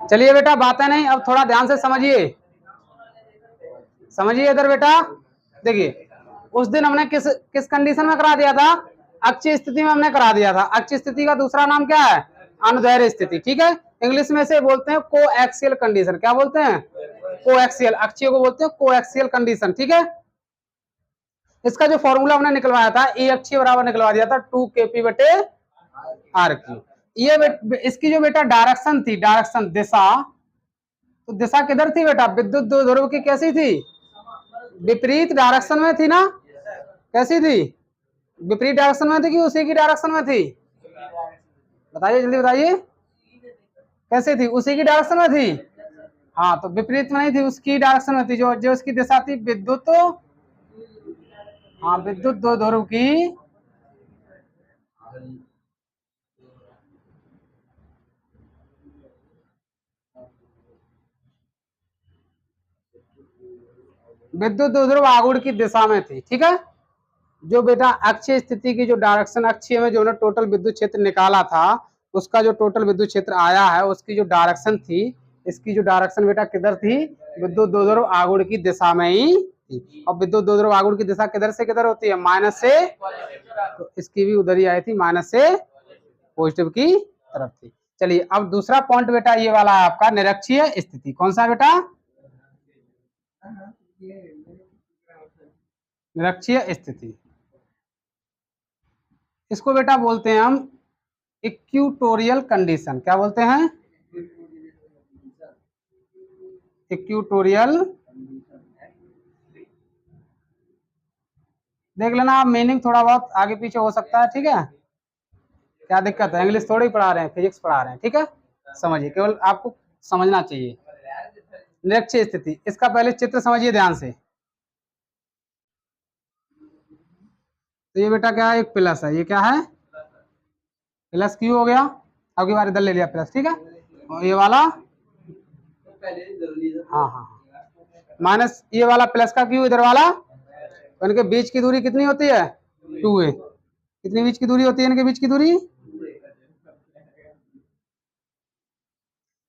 चलिए बेटा बातें नहीं, अब थोड़ा ध्यान से समझिए, समझिए इधर बेटा। देखिए उस दिन हमने किस किस कंडीशन में करा दिया था, अक्षीय स्थिति में हमने करा दिया था। अक्षीय स्थिति का दूसरा नाम क्या है, अनुदैर्घ्य स्थिति, ठीक है। इंग्लिश में से बोलते हैं कोएक्सियल कंडीशन, क्या बोलते हैं, कोएक्सियल, अक्षीय को बोलते हैं कोएक्सियल कंडीशन, ठीक है। इसका जो फॉर्मूला हमने निकलवाया था, ए अक्षीय बराबर निकलवा दिया था 2kp बटे आर क्यू। ये इसकी जो बेटा डायरेक्शन थी, डायरेक्शन दिशा, तो दिशा किधर थी बेटा, विद्युत दो ध्रुव की कैसी थी, विपरीत डायरेक्शन में थी ना, कैसी थी, विपरीत डायरेक्शन में थी कि उसी की डायरेक्शन में थी, बताइए जल्दी बताइए, कैसे थी, उसी की डायरेक्शन में थी। हाँ तो विपरीत में नहीं थी, उसकी डायरेक्शन में थी, जो जो उसकी दिशा थी विद्युत, हाँ विद्युत दो ध्रुव की विद्युत दो ध्रुव आघूर्ण की दिशा में थी, ठीक है। जो बेटा अक्षीय स्थिति की जो डायरेक्शन, अक्षीय में जो ना टोटल विद्युत क्षेत्र निकाला था, उसका जो टोटल विद्युत क्षेत्र आया है, उसकी जो डायरेक्शन थी, इसकी जो डायरेक्शन बेटा किधर थी, विद्युत दो ध्रुव आघूर्ण की दिशा में ही थी। और विद्युत दो ध्रुव आघूर्ण की दिशा किधर से किधर होती है, माइनस से, तो इसकी भी उधर ही आई थी, माइनस से पॉजिटिव की तरफ थी। चलिए अब दूसरा पॉइंट बेटा ये वाला है आपका, निरक्षीय स्थिति। कौन सा बेटा, निरक्षीय स्थिति। इसको बेटा बोलते हैं हम इक्यूटोरियल कंडीशन। क्या बोलते हैं, इक्यूटोरियल। देख लेना आप, मीनिंग थोड़ा बहुत आगे पीछे हो सकता है, ठीक है, क्या दिक्कत है, इंग्लिश थोड़ी पढ़ा रहे हैं, फिजिक्स पढ़ा रहे हैं, ठीक है। समझिए, केवल आपको समझना चाहिए। निरक्षीय स्थिति, इसका पहले चित्र समझिए ध्यान से। तो ये बेटा क्या है, एक प्लस है, ये क्या है, प्लस क्यू हो गया, अब की बार इधर ले लिया प्लस, ठीक है। और ये वाला, हाँ हाँ माइनस, ये वाला प्लस का क्यू, इधर वाला, तो इनके बीच की दूरी कितनी होती है, 2a। कितनी बीच की दूरी होती है इनके बीच की दूरी,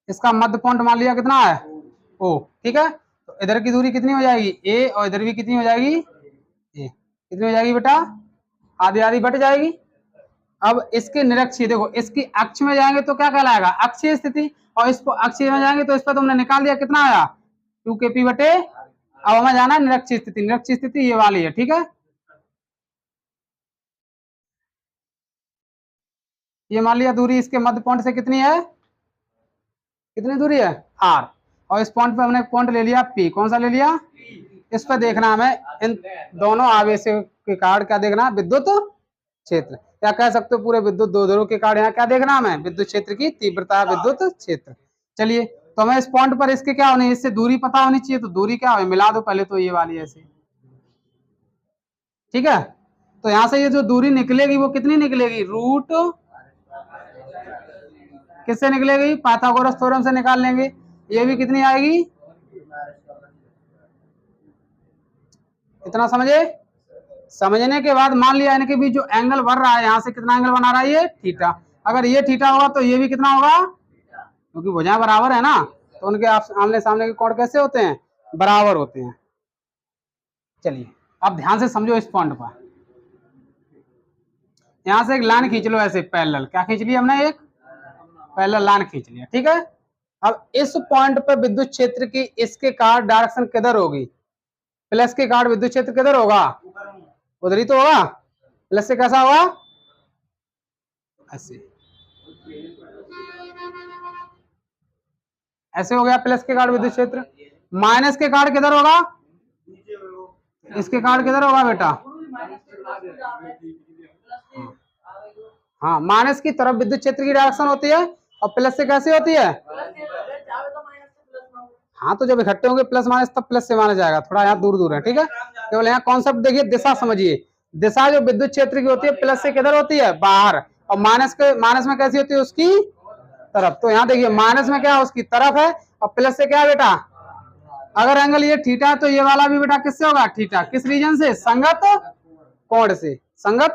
इसका मध्य पॉइंट मान लिया कितना है, ओ, ठीक है। तो इधर की दूरी कितनी हो जाएगी, a, और इधर भी कितनी हो जाएगी, a। कितनी हो जाएगी बेटा, आधी आधी बट जाएगी। अब इसके निरक्षीय, देखो इसकी अक्ष में जाएंगे तो क्या कहलाएगा, अक्षीय स्थिति, और इसको अक्षीय में जाएंगे तो इस पर तुमने निकाल दिया, कितना आया, 2kp बटे। अब हमें जाना है निरक्षीय स्थिति, निरक्षीय स्थिति ये वाली है, ठीक है। ये मान लिया दूरी इसके मध्य पॉइंट से कितनी है, कितनी दूरी है, r, और इस पॉइंट पे हमने पॉइंट ले लिया p। कौन सा ले लिया, इस पर देखना हमें इन दोनों आवेशों के कारण क्या देखना, विद्युत क्षेत्र, क्या कह सकते हो पूरे विद्युत दो ध्रुव के कारण यहाँ क्या देखना हमें, विद्युत क्षेत्र की तीव्रता, विद्युत क्षेत्र। चलिए तो हमें इस पॉइंट पर इसके क्या होने, इससे दूरी पता होनी चाहिए, तो दूरी क्या हो, मिला दो पहले तो ये वाली ऐसे, ठीक है। तो यहाँ से ये जो दूरी निकलेगी वो कितनी निकलेगी, रूट, किससे निकलेगी, पाइथागोरस थ्योरम से निकाल लेंगे। ये भी कितनी आएगी, इतना समझे। समझने के बाद मान लिया इनके बीच जो एंगल बढ़ रहा है, यहाँ से कितना एंगल बना रहा है, ये थीटा। अगर ये थीटा होगा तो ये भी कितना होगा, क्योंकि भुजाएं बराबर है ना, तो उनके आमने सामने के कोण कैसे होते हैं, बराबर होते हैं। चलिए अब ध्यान से समझो इस पॉइंट पर, यहां से एक लाइन खींच लो ऐसे पैरेलल, क्या खींच लिया हमने, एक पैरेलल लाइन खींच लिया, ठीक है। अब इस पॉइंट पर विद्युत क्षेत्र की इसके कारण डायरेक्शन किधर होगी, प्लस के कारण विद्युत क्षेत्र किधर होगा, उधर ही तो होगा। प्लस से कैसा होगा, ऐसे, ऐसे हो गया प्लस के कारण विद्युत क्षेत्र। माइनस के कारण किधर होगा, इसके कारण किधर होगा बेटा, हाँ माइनस की तरफ विद्युत क्षेत्र की डायरेक्शन होती है, और प्लस से कैसी होती है, हाँ तो जब इकट्ठे होंगे प्लस माइनस तब प्लस से माना जाएगा, थोड़ा यहाँ दूर दूर है, ठीक है। केवल यहाँ कॉन्सेप्ट देखिए, दिशा समझिए, दिशा जो विद्युत क्षेत्र की होती है प्लस से किधर होती है, बाहर, और माइनस में कैसी होती है, उसकी तरफ। तो यहाँ देखिए माइनस में क्या है, उसकी तरफ है, और प्लस से क्या है बेटा, अगर एंगल ये थीटा है तो ये वाला भी बेटा किससे होगा, थीटा, किस रीजन से, संगत कोण से, संगत,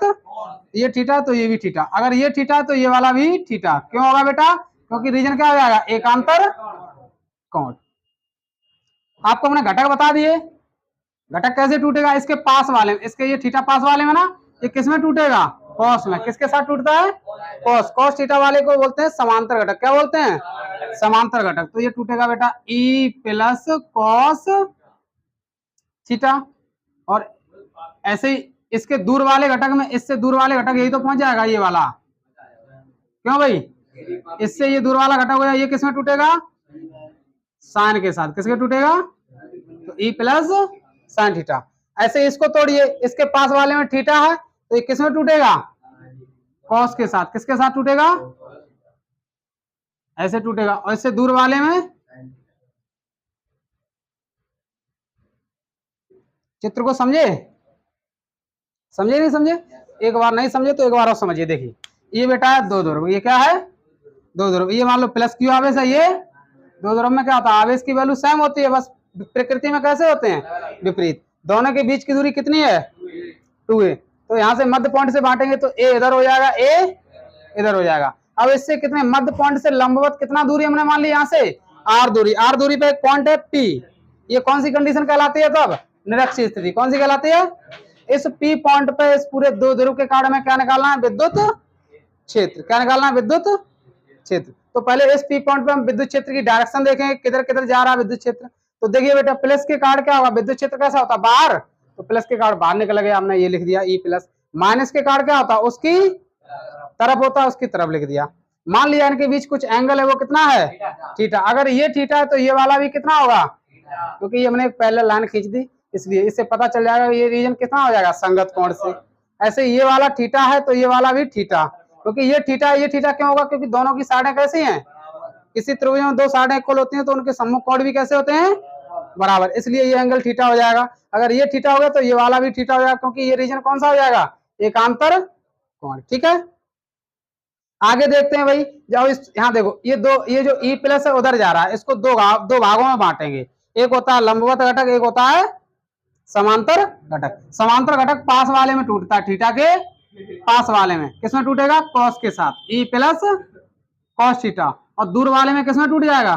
ये थीटा तो ये भी थीटा, अगर ये थीटा तो ये वाला भी थीटा। क्यों होगा बेटा, क्योंकि रीजन क्या हो जाएगा, एकांतर कोण। आपको हमने घटक बता दिए, घटक कैसे टूटेगा, इसके पास वाले में, इसके ये थीटा पास वाले में ना, ये किस में टूटेगा, कॉस में। किसके साथ टूटता है, कॉस। कॉस थीटा वाले को बोलते हैं समांतर घटक। क्या बोलते हैं, समांतर घटक। तो ये टूटेगा बेटा ई प्लस कॉस थीटा। और ऐसे ही इसके दूर वाले घटक में, इससे दूर वाले घटक यही तो पहुंच जाएगा, ये वाला। क्यों भाई, इससे ये दूर वाला घटक हो जाए, ये किसमें टूटेगा, साइन के साथ। किसके टूटेगा, तो ई प्लस साइन थीटा। ऐसे इसको तोड़िए, इसके पास वाले में थीटा है, तो ये किसमें टूटेगा, कॉस के साथ। किसके साथ टूटेगा, ऐसे टूटेगा। और इससे दूर वाले में, चित्र को समझे, समझे नहीं समझे, एक बार नहीं समझे तो एक बार और समझिए। देखिए ये बेटा है दो ध्रुव, ये क्या है, दो ध्रुव। ये मान लो प्लस क्यू आवेश है, ये दो ध्रुव में क्या होता है, आवेश की वैल्यू सेम होती है, बस प्रकृति में कैसे होते हैं, विपरीत। दोनों के बीच की दूरी कितनी है, 2a। तो यहाँ से मध्य पॉइंट से बांटेंगे तो a इधर हो जाएगा, a इधर हो जाएगा। अब इससे कितने, मध्य पॉइंट से लंबवत कितना दूरी हमने मान ली, यहाँ से r दूरी। r दूरी पे एक पॉइंट है p। ये कौन सी कंडीशन कहलाती है, तब निरक्षीय स्थिति। कौन सी कहलाती है, इस p पॉइंट पे इस पूरे दो ध्रुव के कारण में क्या निकालना है, विद्युत क्षेत्र। क्या निकालना है, विद्युत क्षेत्र। तो पहले इस p पॉइंट पे हम विद्युत क्षेत्र की डायरेक्शन देखेंगे, किधर किधर जा रहा है विद्युत क्षेत्र। तो देखिए बेटा प्लस के कारण क्या होगा, विद्युत क्षेत्र कैसा होता है, बाहर। तो प्लस के कारण बाहर निकल गया, हमने ये लिख दिया ई प्लस। माइनस के कारण क्या होता है, उसकी तरफ होता है, उसकी तरफ लिख दिया। मान लिया इनके बीच कुछ एंगल है, वो कितना है, थीटा। अगर ये थीटा है तो ये वाला भी कितना होगा, क्योंकि ये हमने एक पैरेलल लाइन खींच दी, इसलिए इससे पता चल जाएगा ये रीजन कितना हो जाएगा, संगत कोण से। ऐसे ये वाला थीटा है तो ये वाला भी थीटा, क्योंकि ये थीटा क्यों होगा, क्योंकि दोनों की साइडें कैसी हैं, किसी त्रिभुज में दो साइडें इक्वल होती हैं तो उनके सम्मुख कोण भी कैसे होते हैं, बराबर। इसलिए ये एंगल थीटा हो जाएगा। अगर ये थीटा हो गया तो ये वाला भी थीटा हो जाएगा, क्योंकि ये रीजन कौन सा हो जाएगा, एकांतर कोण। ठीक है, आगे देखते हैं भाई। जाओ इस, यहाँ देखो ये दो, ये जो ई प्लस है उधर जा रहा है, इसको दो भागों में बांटेंगे। एक होता है लंबवत घटक, एक होता है समांतर घटक। समांतर घटक पास वाले में टूटता है, थीटा के पास वाले में। किसमें टूटेगा, कॉस के साथ, ई प्लस कॉस थीटा। और दूर वाले में किसमें टूट जाएगा,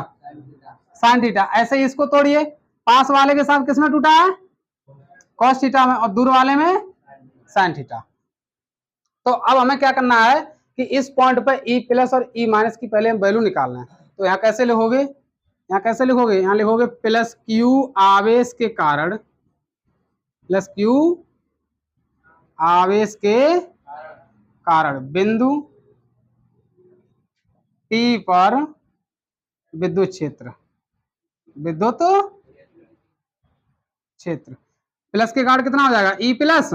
साइन थीटा। ऐसे ही इसको तोड़िए, पास वाले के साथ किसमें टूटा है, कॉस थीटा में, और दूर वाले में साइन थीटा। तो अब हमें क्या करना है कि इस पॉइंट पर ई प्लस और ई माइनस की पहले हम वैल्यू निकालना है। तो यहाँ कैसे लिखोगे, यहाँ कैसे लिखोगे, यहाँ लिखोगे प्लस क्यू आवेश के कारण, प्लस क्यू आवेश के कारण बिंदु P पर विद्युत क्षेत्र, विद्युत क्षेत्र। प्लस के कारण कितना हो जाएगा, ई प्लस,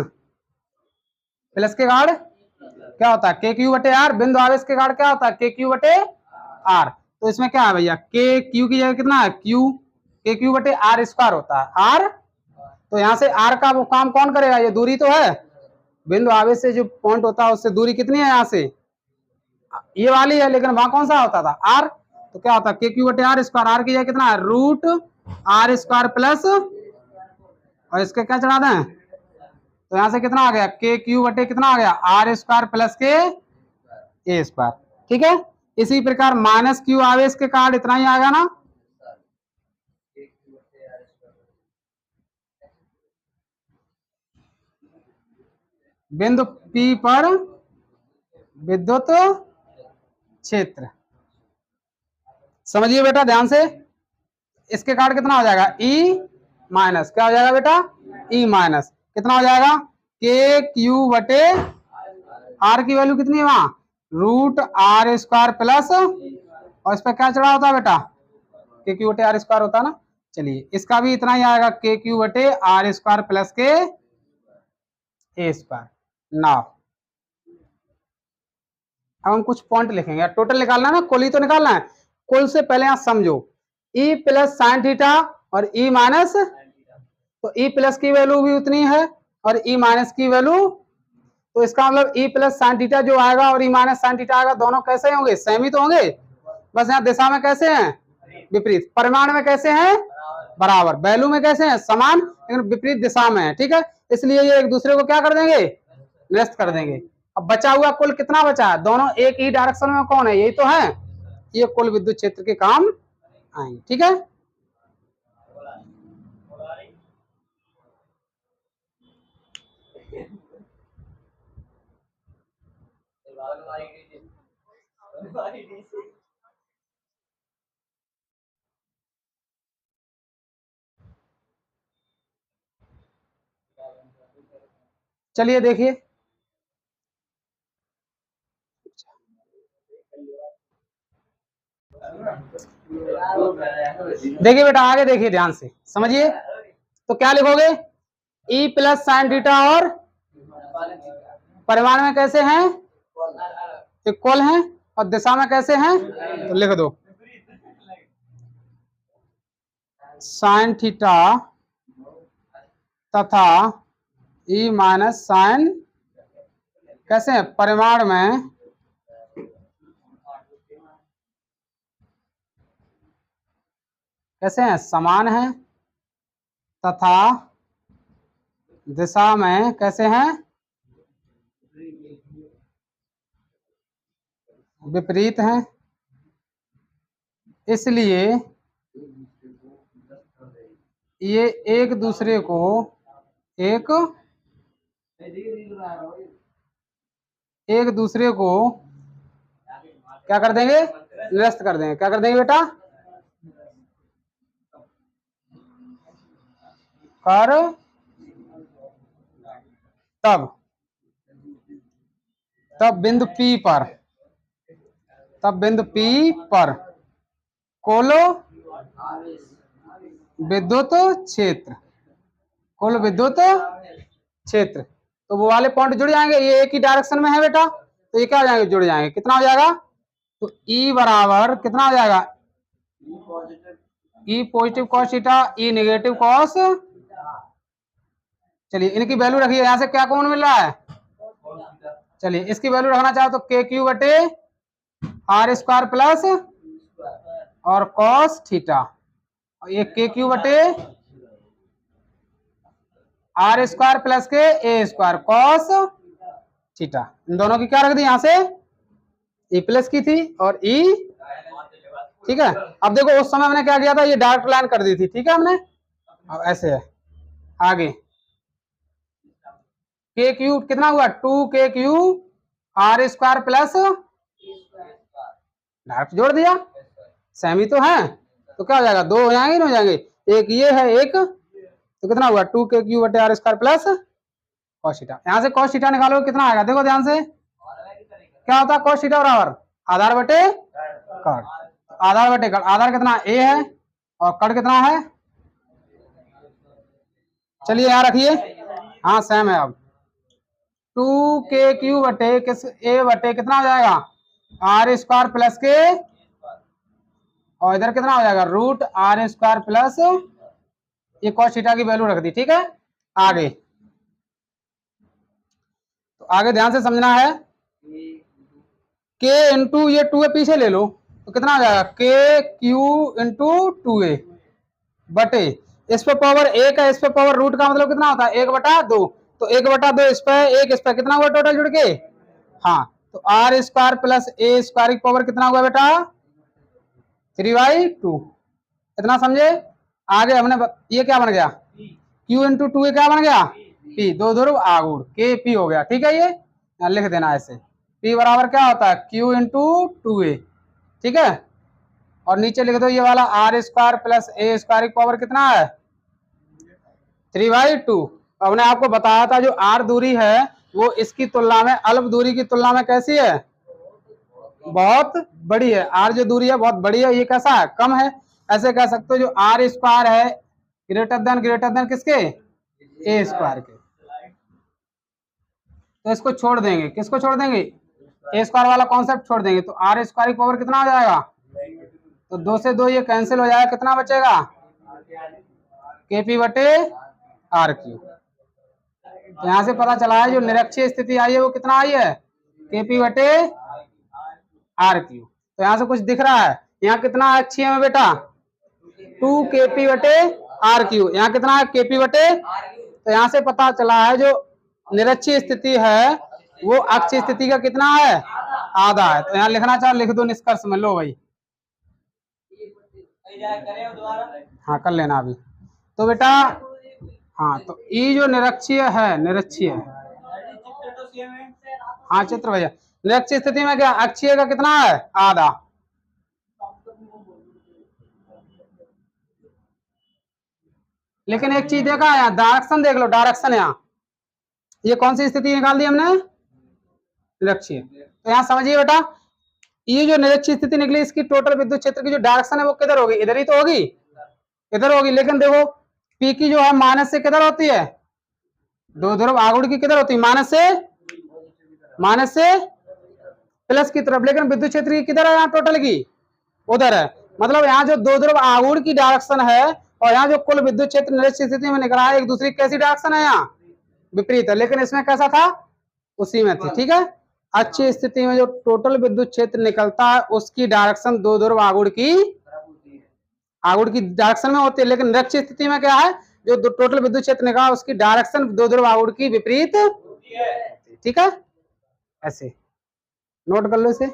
प्लस के कारण क्या होता है, के क्यू बटे आर। बिंदु आवेश के कारण क्या होता है, के क्यू बटे आर। तो इसमें क्या है भैया, के क्यू की जगह कितना है, क्यू, के क्यू बटे आर स्क्वायर होता है, आर। तो यहाँ से आर का वो काम कौन करेगा, ये दूरी तो है, बिंदु आवेश से जो पॉइंट होता है उससे दूरी कितनी है, यहाँ से ये वाली है, लेकिन वहां कौन सा होता था, आर। तो क्या होता है, के क्यू बटे आर स्क्वायर। आर की जगह कितना है, रूट आर स्क्वायर प्लस, और इसके क्या चढ़ा दें, तो यहां से कितना आ गया, के क्यू बटे कितना आ गया, आर स्क्वायर प्लस के ए स्क्वायर। ठीक है, इसी प्रकार माइनस क्यू आवेश के कारण इतना ही आएगा ना, बिंदु P पर विद्युत क्षेत्र। समझिए बेटा ध्यान से, इसके कारण कितना हो जाएगा, E माइनस, क्या हो जाएगा बेटा, E माइनस कितना हो जाएगा, के क्यू बटे आर की वैल्यू कितनी है वहां, रूट आर स्क्वायर प्लस, और इस पर क्या चढ़ा होता है बेटा, के क्यू बटे आर स्क्वायर होता है ना। चलिए इसका भी इतना ही आएगा, के क्यू बटे आर स्क्वायर प्लस के ए स्क्वायर। नाउ अब हम कुछ पॉइंट लिखेंगे, टोटल निकालना है ना, कुल ही तो निकालना है। कुल से पहले यहाँ समझो, ई प्लस साइन थीटा और ई माइनस, तो ई प्लस की वैल्यू भी उतनी है और ई माइनस की वैल्यू, तो इसका मतलब ई प्लस साइन थीटा जो आएगा और ई माइनस साइन थीटा आएगा, दोनों कैसे होंगे, सेम ही तो होंगे, बस यहाँ दिशा में कैसे हैं, विपरीत। परिमाण में कैसे हैं, बराबर। वैल्यू में कैसे हैं, समान, लेकिन विपरीत दिशा में है। ठीक है, इसलिए ये एक दूसरे को क्या कर देंगे, निरस्त कर देंगे। अब बचा हुआ कुल कितना बचा है, दोनों एक ही डायरेक्शन में कौन है, यही तो है, ये कुल विद्युत क्षेत्र के काम आएंगे। ठीक है, चलिए देखिए, देखिए बेटा आगे देखिए ध्यान से समझिए। तो क्या लिखोगे, E प्लस साइन थीटा और परिमाण में कैसे हैं, इक्वल हैं, और दिशा में कैसे हैं, तो लिख दो साइन थीटा तथा E माइनस साइन कैसे हैं, परिमाण में कैसे हैं, समान हैं, तथा दिशा में कैसे हैं, विपरीत हैं। इसलिए ये एक दूसरे को क्या कर देंगे, निरस्त कर देंगे। क्या कर देंगे बेटा, कर तब बिंदु P पर कुल विद्युत क्षेत्र, तो वो वाले पॉइंट जुड़ जाएंगे, ये एक ही डायरेक्शन में है बेटा, तो ये क्या हो जाएंगे, जुड़ जाएंगे। कितना हो जाएगा, तो E बराबर कितना हो जाएगा, E positive cos theta, E negative cos. चलिए इनकी वैल्यू रखिए, यहां से क्या कौन मिल रहा है, चलिए इसकी वैल्यू रखना चाहो तो के क्यू बटे आर स्क्वायर प्लस और कॉस थीटा, और ये के क्यू बटे आर स्क्वायर प्लस के ए स्क्वायर कॉस थीटा। इन दोनों की क्या रख दी, यहां से ई प्लस की थी और ई, ठीक है। अब देखो उस समय हमने क्या किया था, ये डायरेक्ट लाइन कर दी थी, ठीक है हमने। अब ऐसे है आगे, के क्यू कितना हुआ, 2 KQ R square plus, direct जोड़ दिया, सेमी तो है, तो क्या हो जाएगा, 2 हो जाएंगे, नहीं हो जाएंगे, एक ये है एक, तो कितना हुआ 2 KQ बटे R square plus cos theta. यहां से कॉस थीटा निकालो कितना आएगा, देखो ध्यान से क्या होता है, कॉस थीटा बराबर आधार बटे कड़, आधार बटे कड़, आधार कितना ए है और कड़ कितना है, चलिए यहाँ रखिए, हाँ सेम है। अब 2 KQ बटे किस ए बटे कितना हो जाएगा, आर स्क्वायर प्लस के, और इधर कितना हो जाएगा रूट आर स्क्वायर प्लस, ये कॉस थीटा की वैल्यू रख दी, ठीक है। आगे तो आगे ध्यान से समझना है, के इंटू ये 2a पीछे ले लो, तो कितना हो जाएगा के क्यू इंटू 2a बटे, इस पे पावर 1 है, इस पे पावर रूट का मतलब कितना होता है 1/2, तो 1/2 इस पे 1 इस पे, कितना हुआ टोटल जुड़ के, हाँ, तो R square plus A square की पावर कितना हुआ बेटा 3/2, इतना समझे। आगे हमने ये क्या बन गया, Q इंटू 2a क्या बन गया P, दो ध्रुव आगुड़, के पी हो गया, ठीक है। ये लिख देना ऐसे, P बराबर क्या होता है Q इंटू 2a, ठीक है। और नीचे लिख दो ये वाला R square plus A square की पावर कितना है 3/2। हमने आपको बताया था जो आर दूरी है वो इसकी तुलना में, अल्प दूरी की तुलना में कैसी है, बहुत बड़ी है। आर जो दूरी है बहुत बड़ी है, ये कैसा है, कम है। ऐसे कह सकते हो जो आर स्क्वायर है ग्रेटर देन किसके, ए स्क्वायर के। तो इसको छोड़ देंगे, किसको छोड़ देंगे, ए स्क्वायर वाला कॉन्सेप्ट छोड़ देंगे, तो आर स्क्वायर की पावर कितना हो जाएगा, तो 2 से 2 ये कैंसिल हो जाएगा, कितना बचेगा के पी बटे आर क्यू। यहां से पता चला है जो निरक्षीय स्थिति आई है वो कितना आई है के पी बटे आर क्यू। तो यहाँ से कुछ दिख रहा है, यहाँ कितना अक्षीय में बेटा 2 KP बटे आर क्यू, यहाँ कितना है KP बटे, तो यहाँ से पता चला है जो निरक्षीय स्थिति है वो अक्षीय स्थिति का कितना है, आधा है। तो यहाँ लिखना चाहो लिख दो निष्कर्ष में, लो भाई हाँ कर लेना अभी। तो बेटा हाँ, तो ये जो निरक्षीय है, निरक्षीय, हाँ चित्र भैया, निरक्षीय स्थिति में क्या अक्षीय का कितना है, आधा। लेकिन एक चीज देखा है यहाँ, डायरेक्शन देख लो, डायरेक्शन यहाँ, ये कौन सी स्थिति निकाल दी हमने, निरक्षीय। तो यहाँ समझिए बेटा, ये जो निरक्षीय स्थिति निकली, इसकी टोटल विद्युत क्षेत्र की जो डायरेक्शन है वो किधर होगी, इधर ही तो होगी, इधर होगी। लेकिन देखो पी की जो है माइनस से किधर होती है, दो ध्रुव आगुड़ की किधर होती है, माइनस से प्लस की तरफ। लेकिन विद्युत क्षेत्र की किधर है यहाँ टोटल की, उधर है। मतलब यहाँ जो दो ध्रुव आगुड़ की डायरेक्शन है और यहाँ जो कुल विद्युत क्षेत्र निरक्षीय स्थिति में निकला है, एक दूसरी कैसी डायरेक्शन है, यहाँ विपरीत है। लेकिन इसमें कैसा था, उसी में थी। ठीक है, अच्छी स्थिति में जो टोटल विद्युत क्षेत्र निकलता है उसकी डायरेक्शन दो ध्रुव आगुड़ की डायरेक्शन में होती है। लेकिन निरक्षीय स्थिति में क्या है, जो टोटल विद्युत क्षेत्र निकला उसकी डायरेक्शन दो ध्रुव आगुड़ की विपरीत। ठीक है, ऐसे नोट कर लो इसे।